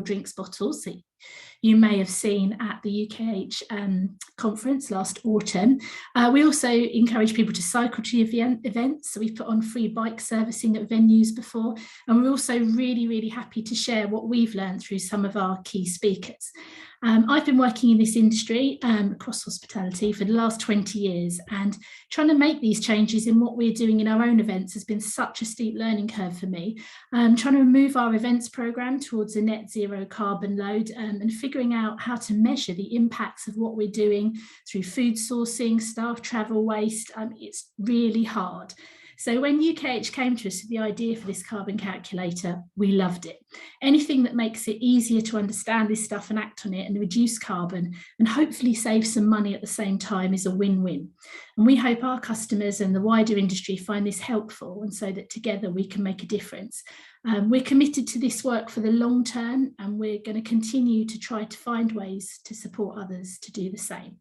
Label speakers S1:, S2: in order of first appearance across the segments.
S1: drinks bottles that you may have seen at the UKH conference last autumn. We also encourage people to cycle to events. So we've put on free bike servicing at venues before. And we're also really, really happy to share what we've learned through some of our key speakers. I've been working in this industry across hospitality for the last 20 years, and trying to make these changes in what we're doing in our own events has been such a steep learning curve for me. Trying to move our events programme towards a net zero carbon load and figuring out how to measure the impacts of what we're doing through food sourcing, staff travel waste, it's really hard. So when UKH came to us with the idea for this carbon calculator, we loved it. Anything that makes it easier to understand this stuff and act on it and reduce carbon and hopefully save some money at the same time is a win-win. And we hope our customers and the wider industry find this helpful, and so that together we can make a difference. We're committed to this work for the long term, and we're going to continue to try to find ways to support others to do the same.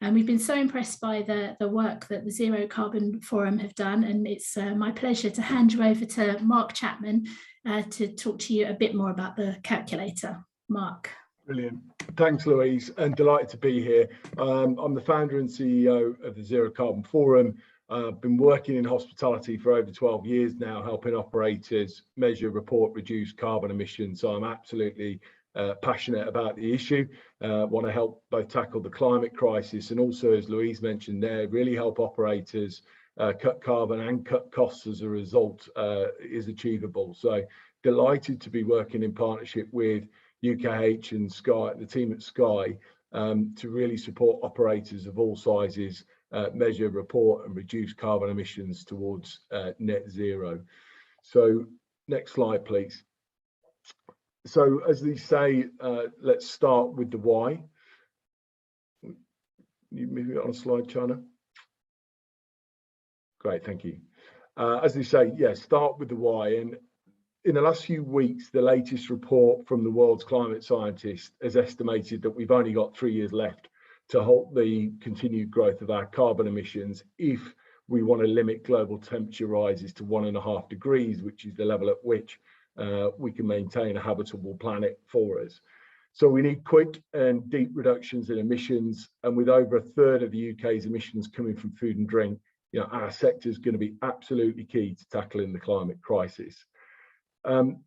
S1: And we've been so impressed by the work that the Zero Carbon Forum have done, and it's my pleasure to hand you over to Mark Chapman to talk to you a bit more about the calculator. Mark.
S2: Brilliant. Thanks, Louise, and delighted to be here. I'm the founder and CEO of the Zero Carbon Forum. I've been working in hospitality for over 12 years now, helping operators measure, report, reduce carbon emissions. So I'm absolutely passionate about the issue. Want to help both tackle the climate crisis and also, as Louise mentioned there, really help operators cut carbon and cut costs as a result is achievable. So delighted to be working in partnership with UKH and Sky, the team at Sky, to really support operators of all sizes measure, report and reduce carbon emissions towards net zero. So next slide, please. So as they say, let's start with the why. You move it on a slide, China. Great, thank you. As they say, yeah, start with the why. And in the last few weeks, the latest report from the world's climate scientists has estimated that we've only got 3 years left to halt the continued growth of our carbon emissions if we want to limit global temperature rises to 1.5 degrees, which is the level at which we can maintain a habitable planet for us. So we need quick and deep reductions in emissions, and with over a third of the UK's emissions coming from food and drink, you know, our sector is going to be absolutely key to tackling the climate crisis.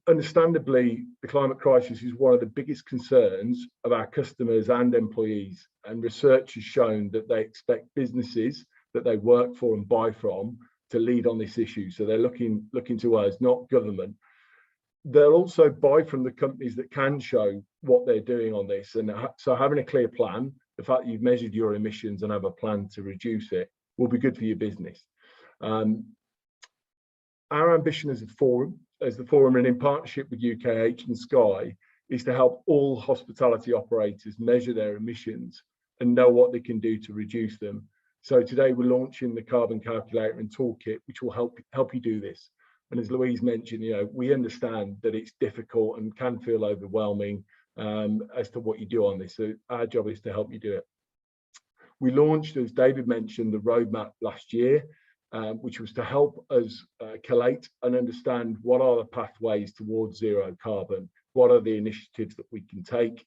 S2: Understandably, the climate crisis is one of the biggest concerns of our customers and employees, and research has shown that they expect businesses that they work for and buy from to lead on this issue. So they're looking to us, not government. They'll also buy from the companies that can show what they're doing on this. And so having a clear plan, the fact that you've measured your emissions and have a plan to reduce it, will be good for your business. Our ambition as the forum and in partnership with UKH and Sky is to help all hospitality operators measure their emissions and know what they can do to reduce them. So today we're launching the carbon calculator and toolkit, which will help you do this. And as Louise mentioned, you know, we understand that it's difficult and can feel overwhelming as to what you do on this. So our job is to help you do it. We launched, as David mentioned, the roadmap last year, which was to help us collate and understand what are the pathways towards zero carbon, what are the initiatives that we can take,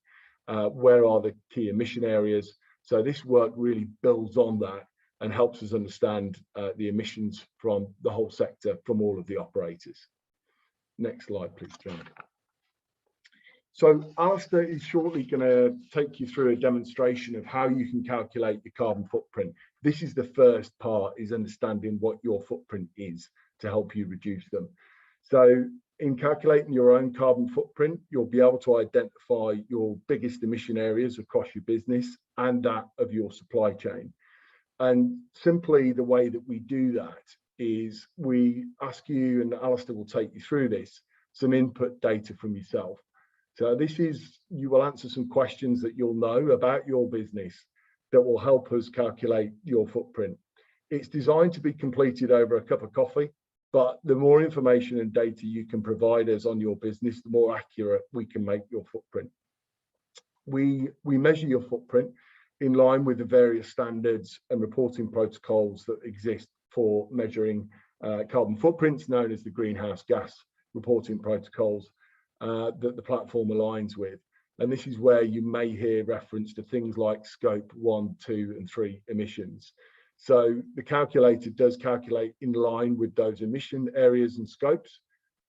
S2: where are the key emission areas. So this work really builds on that and helps us understand the emissions from the whole sector, from all of the operators. Next slide, please, John. So Alistair is shortly going to take you through a demonstration of how you can calculate your carbon footprint. This is the first part, is understanding what your footprint is to help you reduce them. So in calculating your own carbon footprint, you'll be able to identify your biggest emission areas across your business and that of your supply chain. And simply the way that we do that is we ask you, and Alistair will take you through this, some input data from yourself. So this is, you will answer some questions that you'll know about your business that will help us calculate your footprint. It's designed to be completed over a cup of coffee, but the more information and data you can provide us on your business, the more accurate we can make your footprint. We measure your footprint in line with the various standards and reporting protocols that exist for measuring carbon footprints, known as the greenhouse gas reporting protocols. that the platform aligns with. And this is where you may hear reference to things like scope 1, 2, and 3 emissions. So the calculator does calculate in line with those emission areas and scopes.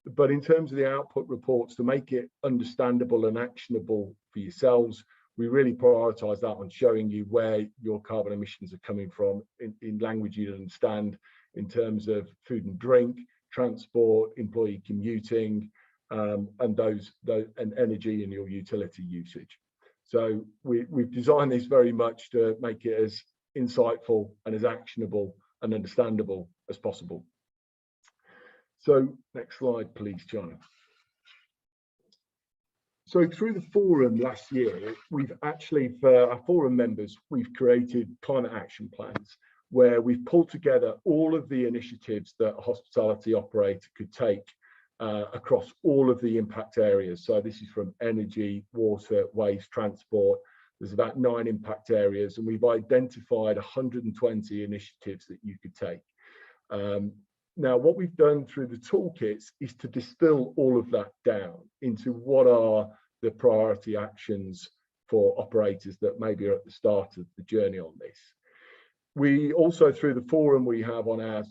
S2: But in terms of the output reports, to make it understandable and actionable for yourselves, we really prioritize that on showing you where your carbon emissions are coming from in language you understand, in terms of food and drink, transport, employee commuting, and and energy and your utility usage. So we've designed this very much to make it as insightful and as actionable and understandable as possible. So next slide, please, John. So through the forum last year, we've actually, for our forum members, we've created climate action plans where we've pulled together all of the initiatives that a hospitality operator could take across all of the impact areas. So this is from energy, water, waste, transport. There's about 9 impact areas, and we've identified 120 initiatives that you could take. Now, what we've done through the toolkits is to distill all of that down into what are the priority actions for operators that maybe are at the start of the journey on this. We also, through the forum, we have on our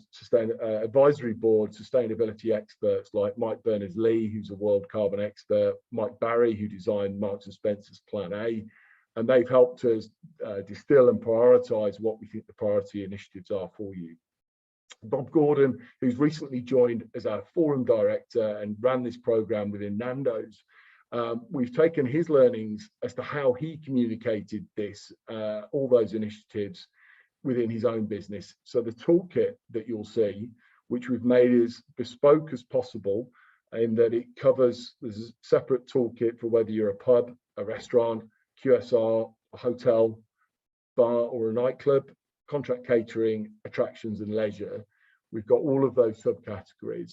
S2: advisory board sustainability experts like Mike Berners-Lee, who's a world carbon expert, Mike Barry, who designed Marks and Spencer's Plan A, and they've helped us distill and prioritize what we think the priority initiatives are for you. Bob Gordon, who's recently joined as our forum director and ran this program within Nando's, we've taken his learnings as to how he communicated this, all those initiatives within his own business. So the toolkit that you'll see, which we've made as bespoke as possible, in that it covers, there's a separate toolkit for whether you're a pub, a restaurant, QSR, a hotel, bar or a nightclub, contract catering, attractions and leisure. We've got all of those subcategories.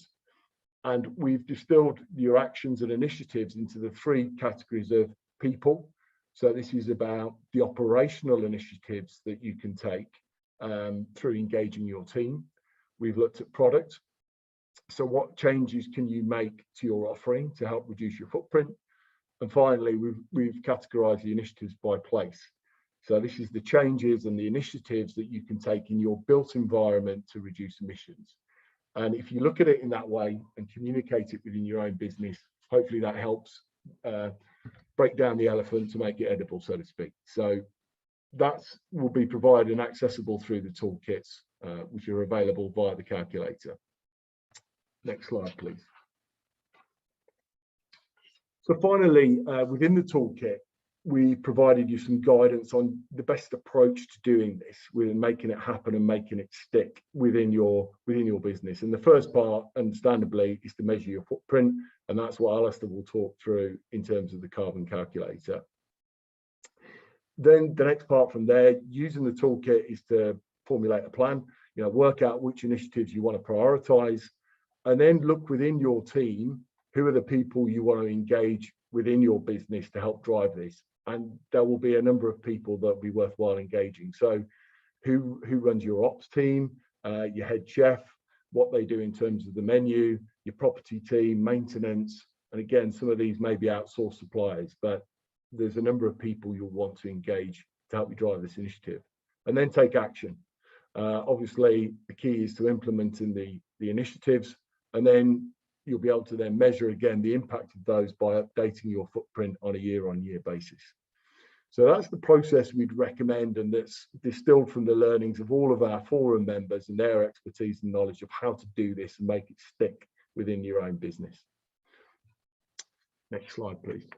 S2: And we've distilled your actions and initiatives into the 3 categories of people. So this is about the operational initiatives that you can take through engaging your team. We've looked at product. So what changes can you make to your offering to help reduce your footprint? And finally, we've categorized the initiatives by place. So this is the changes and the initiatives that you can take in your built environment to reduce emissions. And if you look at it in that way and communicate it within your own business, hopefully that helps break down the elephant to make it edible, so to speak. So that will be provided and accessible through the toolkits, which are available via the calculator. Next slide, please. So finally, within the toolkit, we provided you some guidance on the best approach to doing this, with making it happen and making it stick within your business. And the first part, understandably, is to measure your footprint, and that's what Alistair will talk through in terms of the carbon calculator. Then the next part from there, using the toolkit, is to formulate a plan. Work out which initiatives you want to prioritize, and then look within your team, who are the people you want to engage within your business to help drive this. And there will be a number of people that will be worthwhile engaging. So who runs your ops team, your head chef, what they do in terms of the menu, your property team, maintenance. And again, some of these may be outsourced suppliers, but there's a number of people you'll want to engage to help you drive this initiative. And then take action. Obviously, the key is to implementing the initiatives, and then you'll be able to then measure again the impact of those by updating your footprint on a year-on-year basis. So that's the process we'd recommend, and that's distilled from the learnings of all of our forum members and their expertise and knowledge of how to do this and make it stick within your own business. Next slide, please.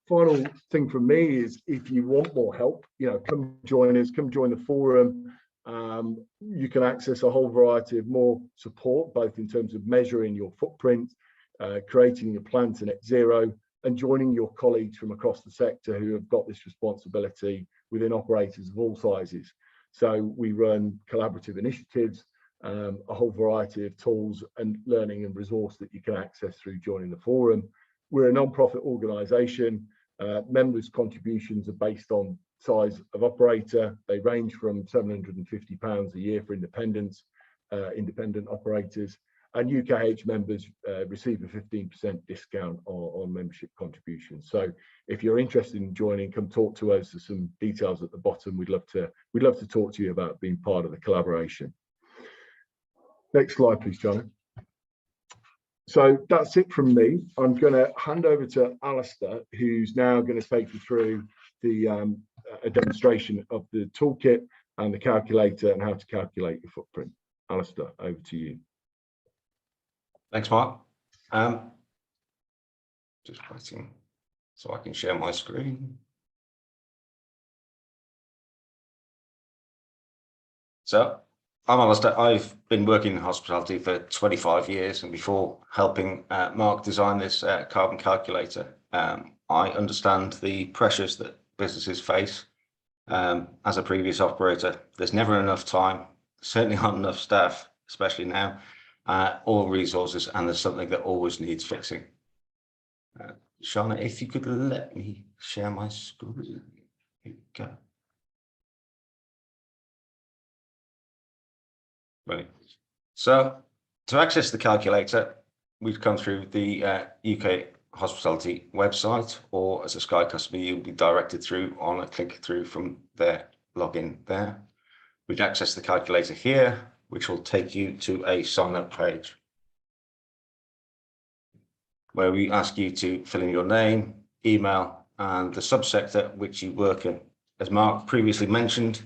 S2: Final thing from me is, if you want more help, come join us, come join the forum. You can access a whole variety of more support, both in terms of measuring your footprint, creating your plan to net zero, and joining your colleagues from across the sector who have got this responsibility within operators of all sizes. So we run collaborative initiatives, a whole variety of tools and learning and resource that you can access through joining the forum. We're a non-profit organisation. Members' contributions are based on size of operator. They range from £750 a year for independent operators, and UKH members receive a 15% discount on membership contributions. So if you're interested in joining, come talk to us. There's some details at the bottom. We'd love to talk to you about being part of the collaboration. Next slide, please, Johnny. So that's it from me. I'm going to hand over to Alistair, who's now going to take you through the a demonstration of the toolkit and the calculator and how to calculate your footprint. Alistair, over to you.
S3: Thanks, Mark. Just waiting so I can share my screen. So I'm Alistair. I've been working in hospitality for 25 years, and before helping Mark design this carbon calculator, I understand the pressures that businesses face. As a previous operator, there's never enough time, certainly not enough staff, especially now, or resources, and there's something that always needs fixing. Shauna, if you could let me share my screen. Here we go. Right. So to access the calculator, we've come through the UK Hospitality website, or as a Sky customer, you'll be directed through on a click through from their login there. We'd access the calculator here, which will take you to a sign up page where we ask you to fill in your name, email, and the subsector which you work in. As Mark previously mentioned,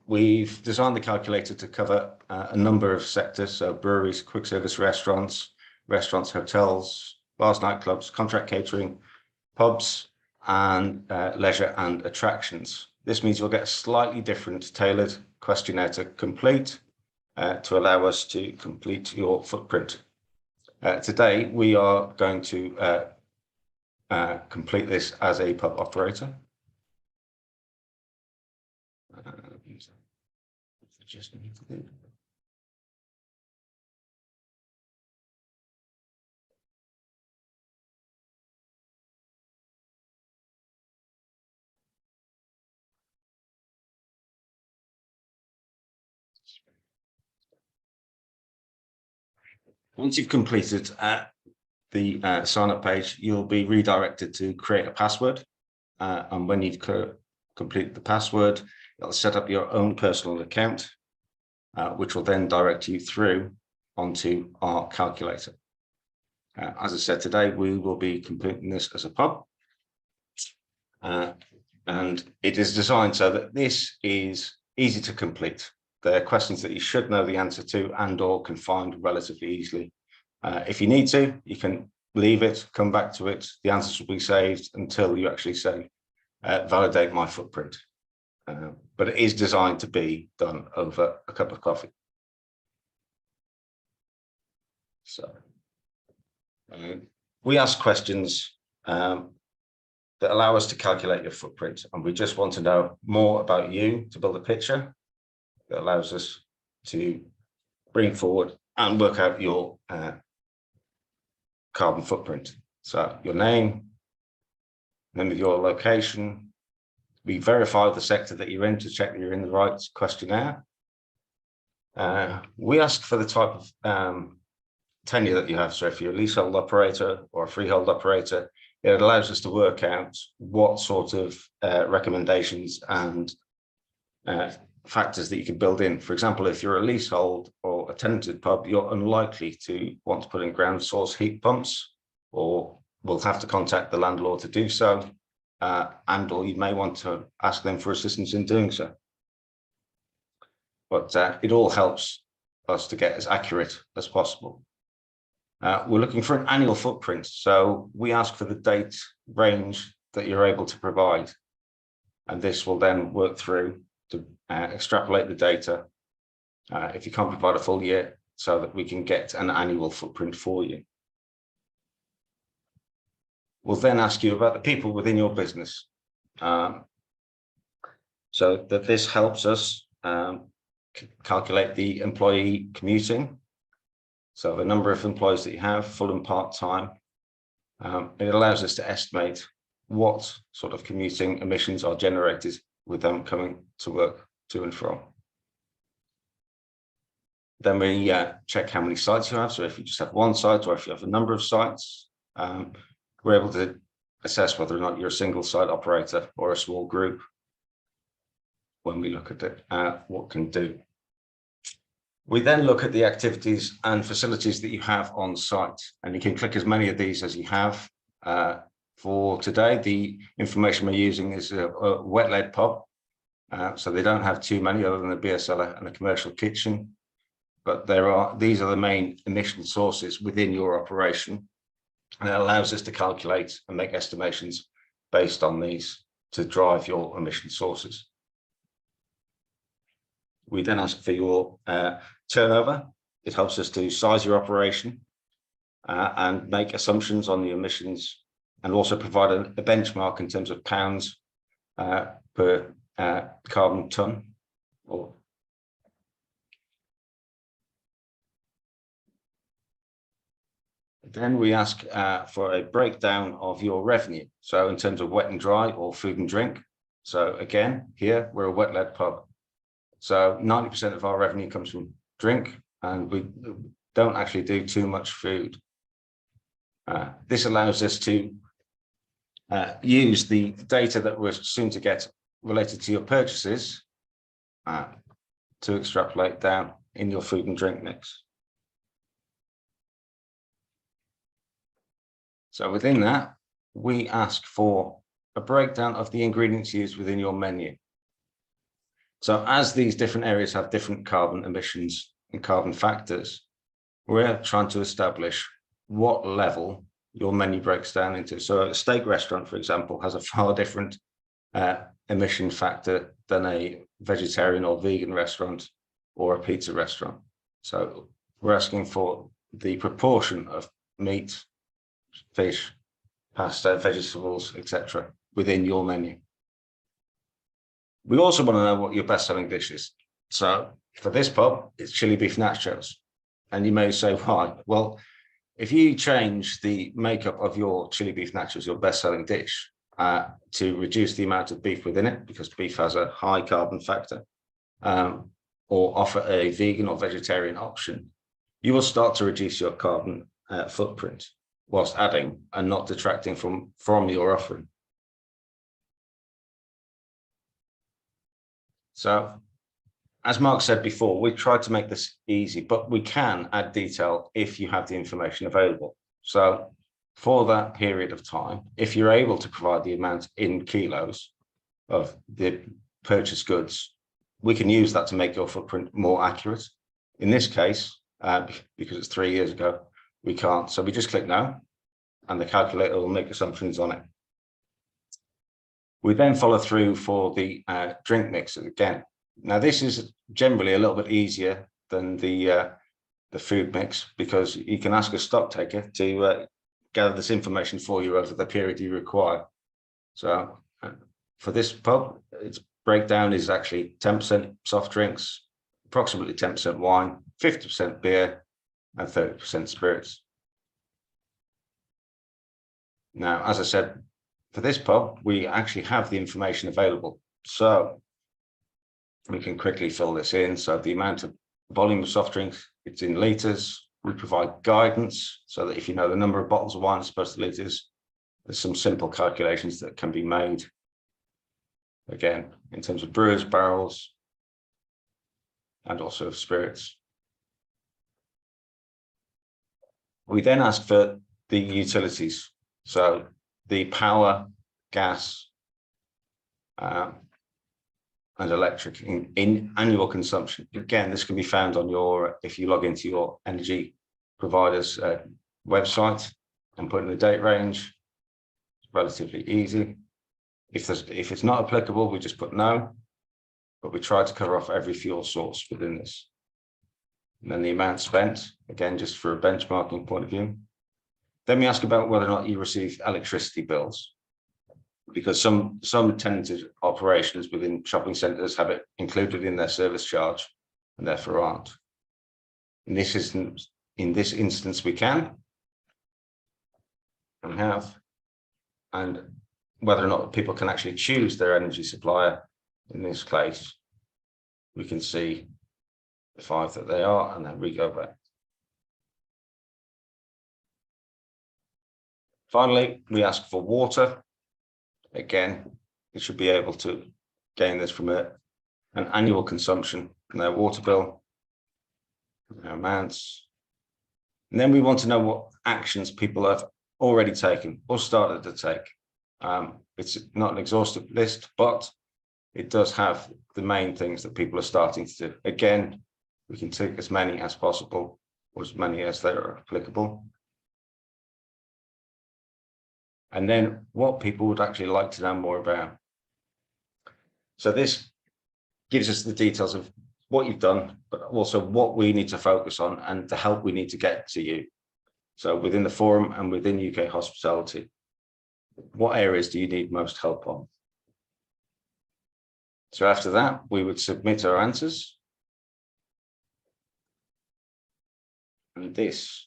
S3: we've designed the calculator to cover a number of sectors, so breweries, quick service restaurants, hotels, bars, nightclubs, contract catering, pubs, and leisure and attractions. This means you'll get a slightly different tailored questionnaire to complete to allow us to complete your footprint. Today, we are going to complete this as a pub operator. Just need to do. Once you've completed the sign-up page, you'll be redirected to create a password. And when you've complete the password, it'll set up your own personal account, which will then direct you through onto our calculator. As I said, today we will be completing this as a pub. And it is designed so that this is easy to complete. They're questions that you should know the answer to and or can find relatively easily. If you need to, you can leave it, come back to it. The answers will be saved until you actually say, validate my footprint. But it is designed to be done over a cup of coffee. So we ask questions that allow us to calculate your footprint, and we just want to know more about you to build a picture that allows us to bring forward and work out your carbon footprint. So your name of your location. We verify the sector that you're in to check that you're in the right questionnaire. We ask for the type of tenure that you have. So if you're a leasehold operator or a freehold operator, it allows us to work out what sort of recommendations and factors that you can build in. For example, if you're a leasehold or a tenanted pub, you're unlikely to want to put in ground source heat pumps, or will have to contact the landlord to do so, and or you may want to ask them for assistance in doing so. But it all helps us to get as accurate as possible. We're looking for an annual footprint, so we ask for the date range that you're able to provide, and this will then work through to extrapolate the data if you can't provide a full year, so that we can get an annual footprint for you. We'll then ask you about the people within your business, so that this helps us calculate the employee commuting. So the number of employees that you have, full and part-time. It allows us to estimate what sort of commuting emissions are generated with them coming to work to and from. Then we check how many sites you have. So if you just have one site or if you have a number of sites, we're able to assess whether or not you're a single site operator or a small group when we look at it, what can do. We then look at the activities and facilities that you have on site, and you can click as many of these as you have. For today, the information we're using is a wet lead pub. So they don't have too many other than a beer cellar and a commercial kitchen. But these are the main emission sources within your operation. And it allows us to calculate and make estimations based on these to drive your emission sources. We then ask for your turnover. It helps us to size your operation and make assumptions on the emissions, and also provide a benchmark in terms of pounds per carbon ton. Then we ask for a breakdown of your revenue. So in terms of wet and dry or food and drink. So again, here we're a wet lead pub. So 90% of our revenue comes from drink, and we don't actually do too much food. This allows us to use the data that we're soon to get related to your purchases to extrapolate down in your food and drink mix. So within that, we ask for a breakdown of the ingredients used within your menu. So as these different areas have different carbon emissions and carbon factors, we're trying to establish what level your menu breaks down into. So a steak restaurant, for example, has a far different emission factor than a vegetarian or vegan restaurant or a pizza restaurant. So we're asking for the proportion of meat, fish, pasta, vegetables, etc. within your menu. We also want to know what your best-selling dish is. So for this pub, it's chili beef nachos. And you may say, why? Well, if you change the makeup of your chili beef nachos, your best-selling dish, to reduce the amount of beef within it, because beef has a high carbon factor, or offer a vegan or vegetarian option, you will start to reduce your carbon footprint whilst adding and not detracting from your offering. So, as Mark said before, we tried to make this easy, but we can add detail if you have the information available. So for that period of time, if you're able to provide the amount in kilos of the purchased goods, we can use that to make your footprint more accurate. In this case, because it's 3 years ago, we can't. So we just click no, and the calculator will make assumptions on it. We then follow through for the drink mix again. Now, this is generally a little bit easier than the food mix, because you can ask a stock taker to gather this information for you over the period you require. So for this pub, its breakdown is actually 10% soft drinks, approximately 10% wine, 50% beer, and 30% spirits. Now, as I said, for this pub, we actually have the information available. So we can quickly fill this in. So the amount of volume of soft drinks, it's in litres. We provide guidance so that if you know the number of bottles of wine as opposed to litres, there's some simple calculations that can be made. Again, in terms of brewers, barrels, and also of spirits. We then ask for the utilities. So the power, gas, and electric in annual consumption. Again, this can be found on your, if you log into your energy provider's website and put in the date range, it's relatively easy. If it's not applicable, we just put no, but we try to cover off every fuel source within this. And then the amount spent, again, just for a benchmarking point of view. Then we ask about whether or not you receive electricity bills, because some tenanted operations within shopping centres have it included in their service charge and therefore aren't. In this instance, we can and have, and whether or not people can actually choose their energy supplier in this case, we can see the 5 that they are, and then we go back. Finally, we ask for water. Again, you should be able to gain this from an annual consumption and their water bill, their amounts. And then we want to know what actions people have already taken or started to take. It's not an exhaustive list, but it does have the main things that people are starting to do. Again, we can take as many as possible, or as many as they are applicable. And then what people would actually like to know more about. So this gives us the details of what you've done, but also what we need to focus on and the help we need to get to you. So within the forum and within UK Hospitality, what areas do you need most help on? So after that, we would submit our answers. And this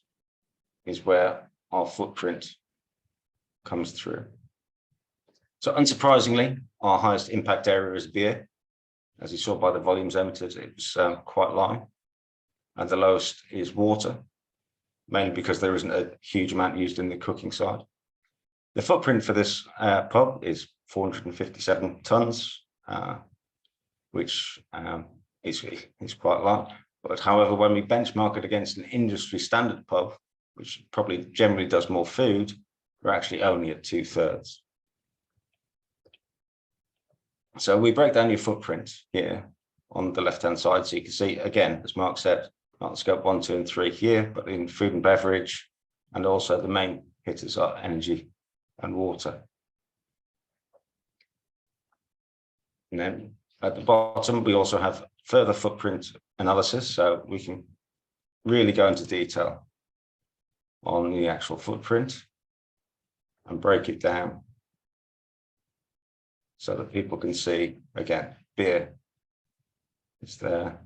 S3: is where our footprint comes through. So unsurprisingly, our highest impact area is beer. As you saw by the volumes entered, it was quite low. And the lowest is water, mainly because there isn't a huge amount used in the cooking side. The footprint for this pub is 457 tonnes, which is quite low. But however, when we benchmark it against an industry standard pub, which probably generally does more food, we're actually only at 2/3. So we break down your footprint here on the left-hand side. So you can see, again, as Mark said, not scope 1, 2, and 3 here, but in food and beverage, and also the main hitters are energy and water. And then at the bottom, we also have further footprint analysis, so we can really go into detail on the actual footprint and break it down so that people can see, again, beer is there,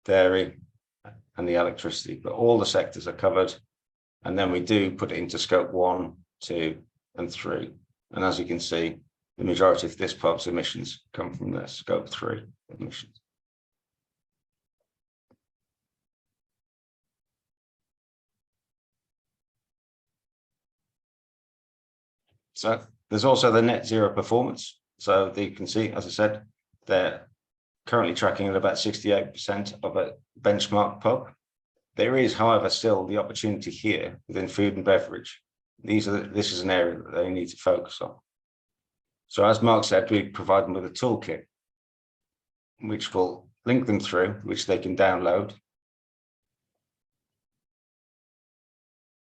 S3: dairy, and the electricity, but all the sectors are covered. And then we do put it into scope 1, 2, and 3. And as you can see, the majority of this pub's emissions come from the scope 3 emissions. So there's also the net zero performance. So you can see, as I said, they're currently tracking at about 68% of a benchmark pub. There is, however, still the opportunity here within food and beverage. This is an area that they need to focus on. So as Mark said, we provide them with a toolkit, which will link them through, which they can download,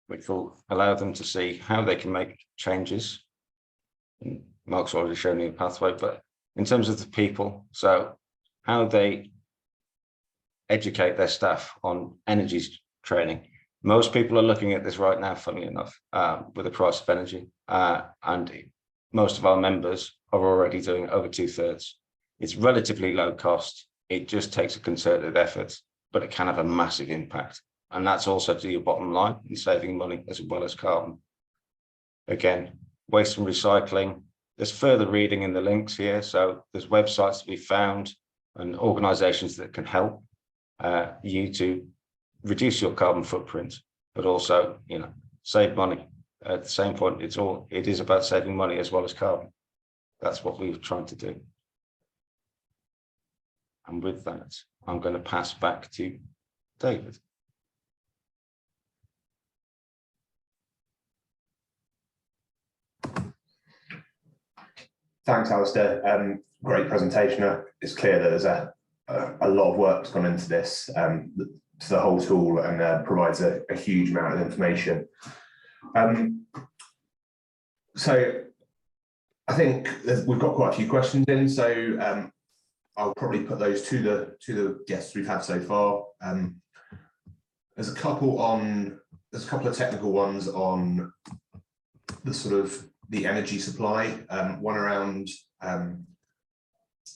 S3: which will allow them to see how they can make changes. And Mark's already shown you the pathway, but in terms of the people, so how they educate their staff on energy training. Most people are looking at this right now, funnily enough, with the price of energy, and most of our members are already doing over 2/3. It's relatively low cost. It just takes a concerted effort, but it can have a massive impact. And that's also to your bottom line in saving money as well as carbon. Again, waste and recycling. There's further reading in the links here. So there's websites to be found and organizations that can help you to reduce your carbon footprint, but also, save money. At the same point, it is about saving money as well as carbon. That's what we're trying to do. And with that, I'm going to pass back to David.
S4: Thanks, Alistair. Great presentation. It's clear that there's a lot of work that's gone into this, to the whole tool, and provides a huge amount of information. So I think we've got quite a few questions in, so I'll probably put those to the guests we've had so far. There's a couple of technical ones on the sort of the energy supply, one around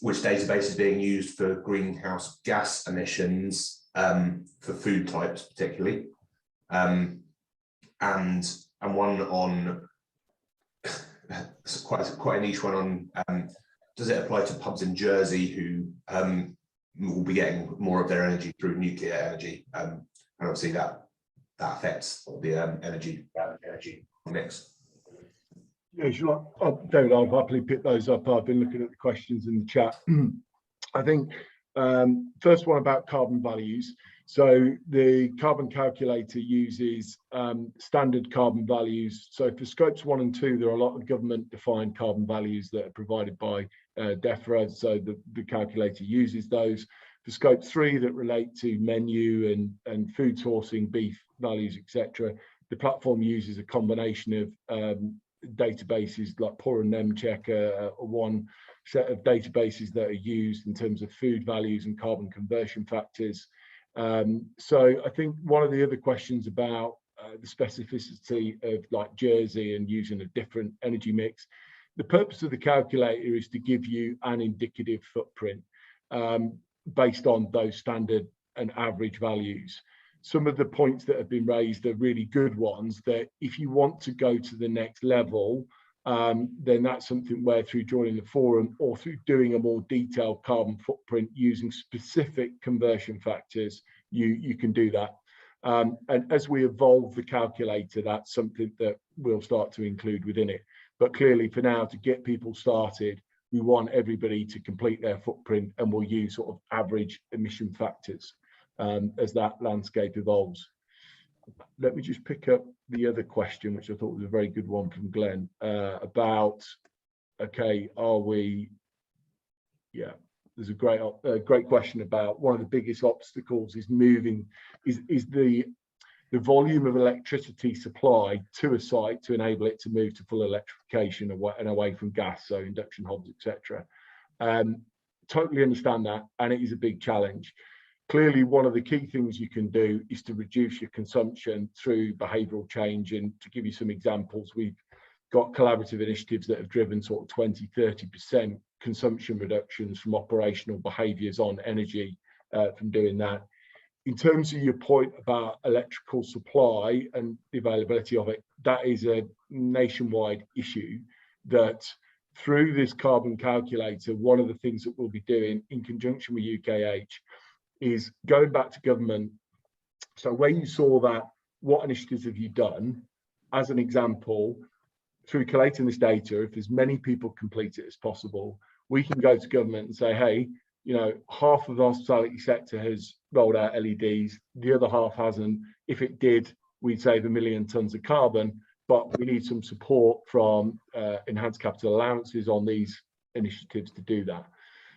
S4: which database is being used for greenhouse gas emissions for food types particularly, and one on quite a niche one on does it apply to pubs in Jersey who will be getting more of their energy through nuclear energy, and obviously that affects the energy mix.
S2: Yeah, sure. David, I'll happily pick those up. I've been looking at the questions in the chat. I think first one about carbon values. So the carbon calculator uses standard carbon values. So for scopes 1 and 2, there are a lot of government defined carbon values that are provided by DEFRA. So the calculator uses those. For scope 3 that relate to menu and food sourcing, beef values, etc., the platform uses a combination of databases like Pour and Nemcheck, one set of databases that are used in terms of food values and carbon conversion factors. So I think one of the other questions about the specificity of like Jersey and using a different energy mix, the purpose of the calculator is to give you an indicative footprint based on those standard and average values. Some of the points that have been raised are really good ones, that if you want to go to the next level, then that's something where through joining the forum or through doing a more detailed carbon footprint using specific conversion factors, you can do that. And as we evolve the calculator, that's something that we'll start to include within it. But clearly for now, to get people started, we want everybody to complete their footprint, and we'll use sort of average emission factors as that landscape evolves. Let me just pick up the other question, which I thought was a very good one from Glenn, about, okay, there's a great question about one of the biggest obstacles is the volume of electricity supply to a site to enable it to move to full electrification and away from gas, so induction hobs, etc. Totally understand that, and it is a big challenge. Clearly, one of the key things you can do is to reduce your consumption through behavioural change. And to give you some examples, we've got collaborative initiatives that have driven sort of 20–30% consumption reductions from operational behaviours on energy from doing that. In terms of your point about electrical supply and the availability of it, that is a nationwide issue that through this carbon calculator, one of the things that we'll be doing in conjunction with UKH is going back to government. So where you saw that, what initiatives have you done? As an example, through collating this data, if as many people complete it as possible, we can go to government and say, hey, you know, half of the hospitality sector has rolled out LEDs, the other half hasn't. If it did, we'd save 1 million tonnes of carbon, but we need some support from enhanced capital allowances on these initiatives to do that.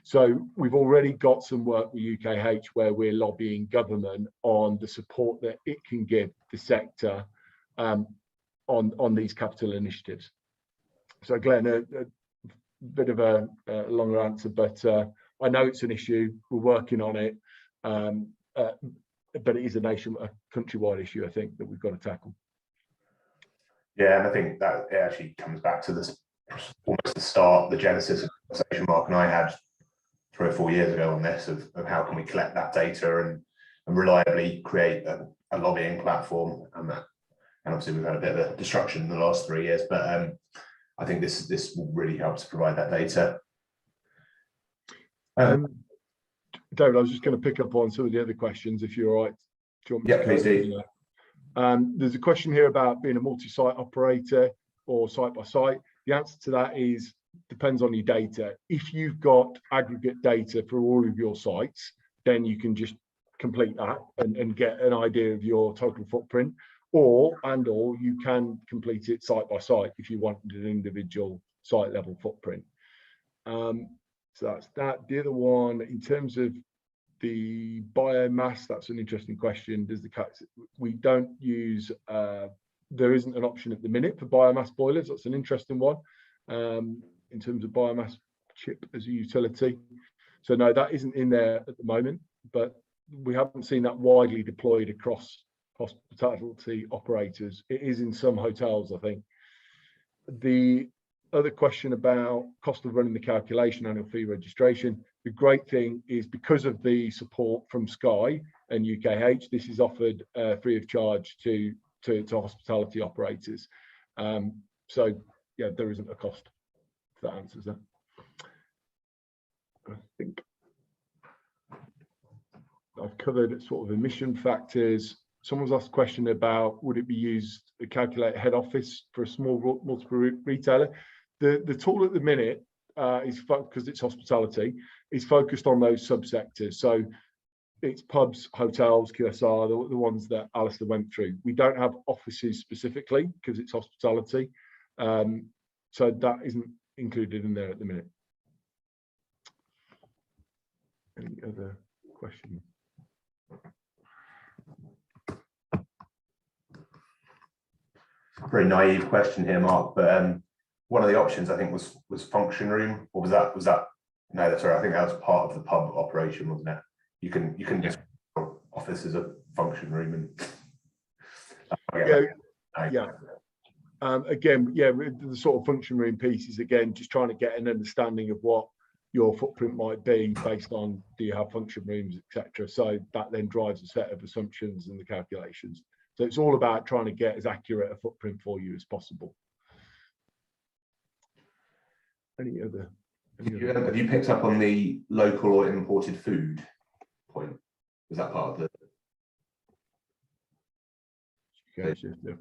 S2: So we've already got some work with UKH where we're lobbying government on the support that it can give the sector on these capital initiatives. So Glenn, a bit of a longer answer, but I know it's an issue. We're working on it, but it is a countrywide issue, I think, that we've got to tackle.
S4: Yeah, and I think that it actually comes back to this almost the start, the genesis of the conversation Mark and I had 3 or 4 years ago on this of how can we collect that data and reliably create a lobbying platform, and obviously we've had a bit of a disruption in the last 3 years, but I think this will really help to provide that data.
S2: David, I was just going to pick up on some of the other questions, if you're all right. Do you want me
S4: Yeah, please do.
S2: There's a question here about being a multi-site operator or site by site. The answer to that is depends on your data. If you've got aggregate data for all of your sites, then you can just complete that and get an idea of your total footprint, or you can complete it site by site if you want an individual site level footprint. So that's that. The other one, in terms of the biomass, that's an interesting question. We don't use, there isn't an option at the minute for biomass boilers. That's an interesting one. In terms of biomass chip as a utility. So no, that isn't in there at the moment, but we haven't seen that widely deployed across hospitality operators. It is in some hotels, I think. The other question about cost of running the calculation, annual fee registration. The great thing is because of the support from Sky and UKH, this is offered free of charge to hospitality operators. So yeah, there isn't a cost. If that answers that. I think I've covered sort of emission factors. Someone's asked a question about would it be used to calculate head office for a small multiple retailer. The tool at the minute is, because it's hospitality, is focused on those subsectors. So it's pubs, hotels, QSR, the ones that Alistair went through. We don't have offices specifically because it's hospitality. So that isn't included in there at the minute. Any other questions?
S4: Very naive question here, Mark, but one of the options I think was function room, or was that no, that's right. I think that was part of the pub operation, wasn't it? You can just office as a function room and
S2: again, the sort of function room piece is again just trying to get an understanding of what your footprint might be based on do you have function rooms, etc. So that then drives a set of assumptions and the calculations. So it's all about trying to get as accurate a footprint for you as possible. Any other?
S4: Have you picked up on the local or imported food point? Was that part of the?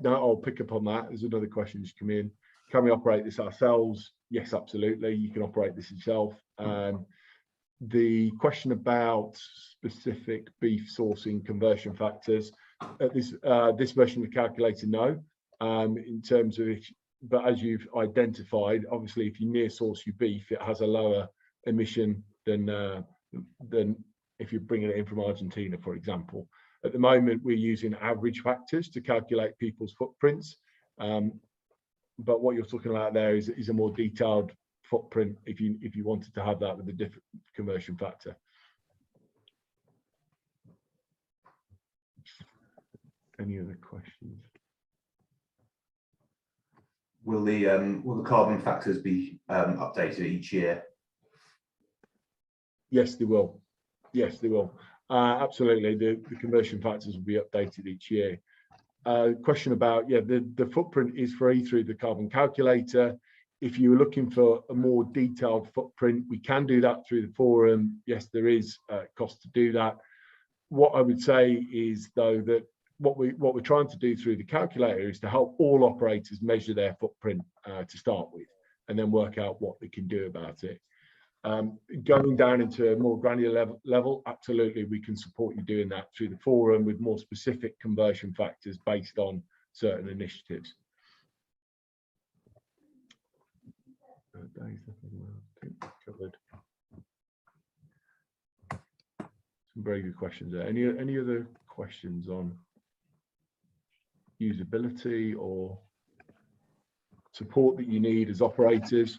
S2: No, I'll pick up on that. There's another question that's come in. Can we operate this ourselves? Yes, absolutely. You can operate this yourself. The question about specific beef sourcing conversion factors, this version of the calculator, no. In terms of, but as you've identified, obviously, if you near source your beef, it has a lower emission than if you're bringing it in from Argentina, for example. At the moment, we're using average factors to calculate people's footprints. But what you're talking about there is a more detailed footprint if you wanted to have that with a different conversion factor. Any other questions?
S4: Will the carbon factors be updated each year?
S2: Yes, they will. Yes, they will. Absolutely, the conversion factors will be updated each year. Question about, the footprint is free through the carbon calculator. If you're looking for a more detailed footprint, we can do that through the forum. Yes, there is a cost to do that. What I would say is, though, that what we're trying to do through the calculator is to help all operators measure their footprint to start with, and then work out what they can do about it. Going down into a more granular level, absolutely, we can support you doing that through the forum with more specific conversion factors based on certain initiatives. Covered. Some very good questions there. Any other questions on usability or support that you need as operators?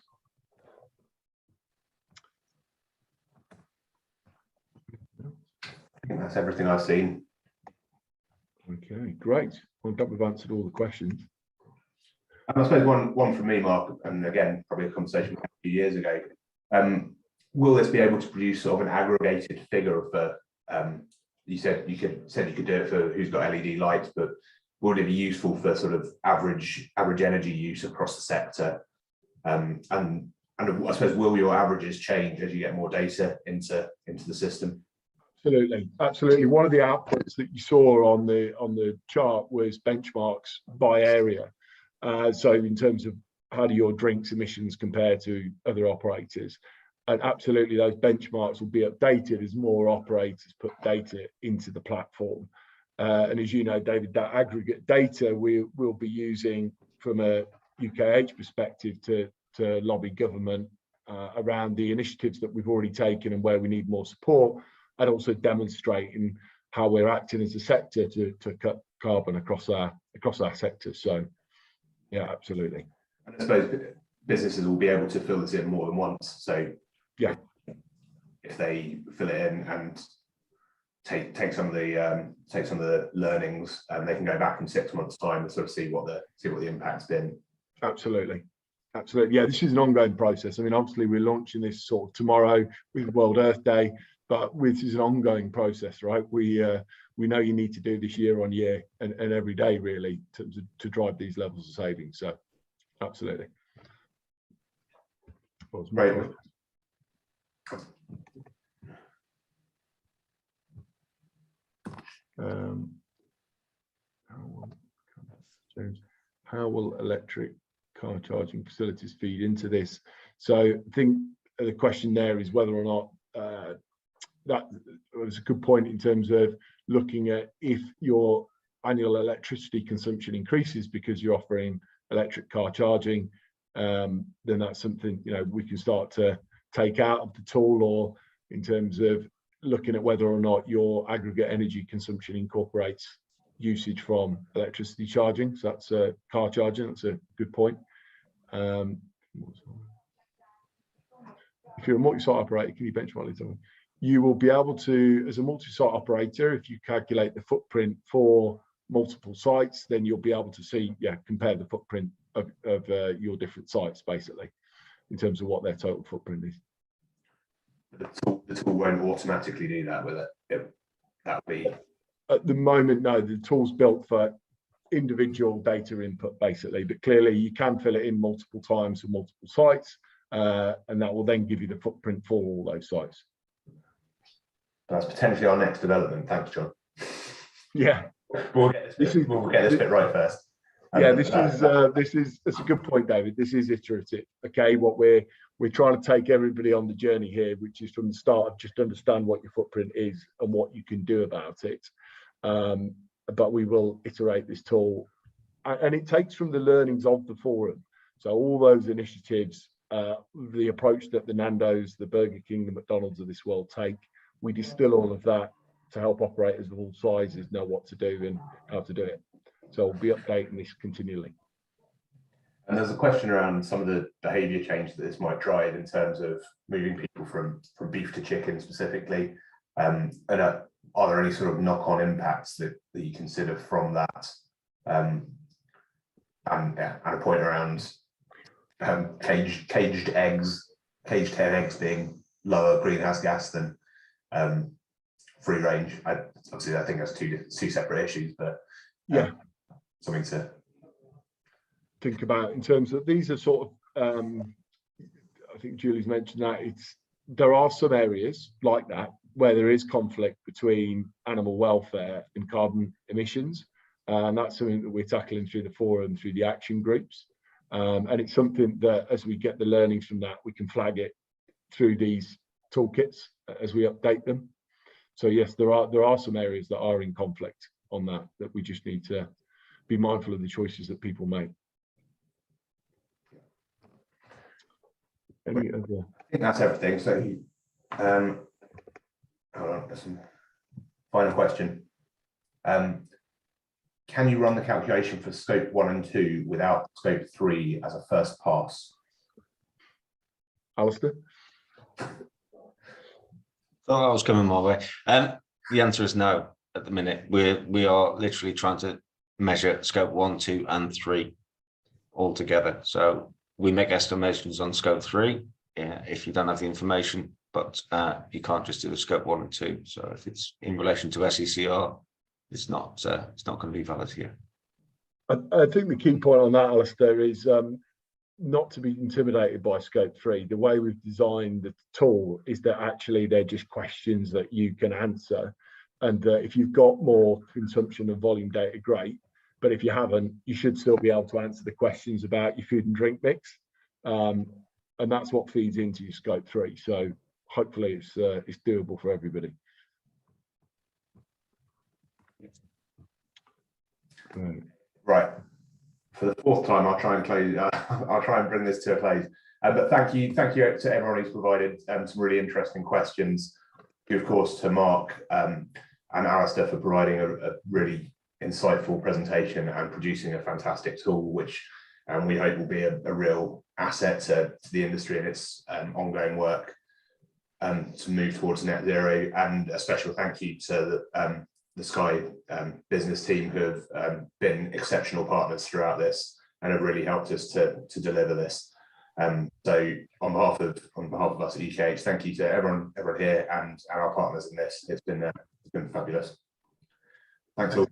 S4: I think that's everything I've seen.
S2: Okay, great. Well, I'm glad we've answered all the questions.
S4: I suppose one from me, Mark, and again, probably a conversation a few years ago. Will this be able to produce sort of an aggregated figure for? You said you could do it for who's got LED lights, but would it be useful for sort of average energy use across the sector? And I suppose, will your averages change as you get more data into the system?
S2: Absolutely. One of the outputs that you saw on the chart was benchmarks by area. So in terms of how do your drinks emissions compare to other operators, and absolutely those benchmarks will be updated as more operators put data into the platform. And as you know, David, that aggregate data we will be using from a UKH perspective to lobby government around the initiatives that we've already taken and where we need more support, and also demonstrating how we're acting as a sector to cut carbon across our sector. So yeah, absolutely.
S4: And I suppose businesses will be able to fill this in more than once. So
S2: yeah,
S4: if they fill it in and take some of the learnings, and they can go back in 6 months' time and sort of see what the impact's been.
S2: Absolutely. Yeah, this is an ongoing process. I mean, obviously we're launching this sort of tomorrow with World Earth Day, but this is an ongoing process, right? We know you need to do this year on year and every day, really, to drive these levels of savings. So absolutely.
S4: Right.
S2: How will electric car charging facilities feed into this? So I think the question there is whether or not that was a good point in terms of looking at if your annual electricity consumption increases because you're offering electric car charging, then that's something, you know, we can start to take out of the tool, or in terms of looking at whether or not your aggregate energy consumption incorporates usage from electricity charging. So that's car charging. That's a good point. If you're a multi-site operator, can you benchmark this? You will be able to, as a multi-site operator, if you calculate the footprint for multiple sites, then you'll be able to see, compare the footprint of your different sites, basically, in terms of what their total footprint is.
S4: The tool won't automatically do that with it. That'll be...
S2: At the moment, no, the tool's built for individual data input, basically, but clearly you can fill it in multiple times for multiple sites, and that will then give you the footprint for all those sites.
S4: That's potentially our next development. Thanks, John.
S2: Yeah.
S4: We'll get this bit right first.
S2: Yeah, that's a good point, David. This is iterative. Okay, what we're trying to take everybody on the journey here, which is from the start of just understand what your footprint is and what you can do about it. But we will iterate this tool, and it takes from the learnings of the forum. So all those initiatives, the approach that the Nando's, the Burger King, the McDonald's of this world take, we distill all of that to help operators of all sizes know what to do and how to do it. So we'll be updating this continually.
S4: And there's a question around some of the behaviour change that this might drive in terms of moving people from beef to chicken specifically. And are there any sort of knock-on impacts that you consider from that? And a point around caged hen eggs being lower greenhouse gas than free range. Obviously, I think that's two separate issues, but
S2: yeah,
S4: something to
S2: think about in terms of these are sort of. I think Julie's mentioned that there are some areas like that where there is conflict between animal welfare and carbon emissions, and that's something that we're tackling through the forum, through the action groups, and it's something that as we get the learnings from that, we can flag it through these toolkits as we update them. So yes, there are some areas that are in conflict on that we just need to be mindful of the choices that people make. Any other?
S4: I think that's everything. So hold on, there's some final question. Can you run the calculation for scope 1 and 2 without scope 3 as a first pass?
S2: Alistair?
S3: Thought that was coming my way. The answer is no. At the minute, we are literally trying to measure scope 1, 2, and 3 all together. So we make estimations on scope 3 if you don't have the information, but you can't just do the scope 1 and 2. So if it's in relation to SECR, it's not going to be valid here.
S2: I think the key point on that, Alistair, is not to be intimidated by scope 3. The way we've designed the tool is that actually they're just questions that you can answer, and if you've got more consumption and volume data, great, but if you haven't, you should still be able to answer the questions about your food and drink mix, and that's what feeds into your scope 3. So hopefully it's doable for everybody.
S4: Right. For the fourth time, I'll try and close. I'll try and bring this to a close. But thank you to everyone who's provided some really interesting questions. Thank you, of course, to Mark and Alistair for providing a really insightful presentation and producing a fantastic tool, which we hope will be a real asset to the industry and its ongoing work to move towards net zero. And a special thank you to the Sky business team, who have been exceptional partners throughout this and have really helped us to deliver this. So on behalf of us at UKH, thank you to everyone here and our partners in this. It's been fabulous. Thanks all.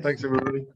S2: Thanks everybody.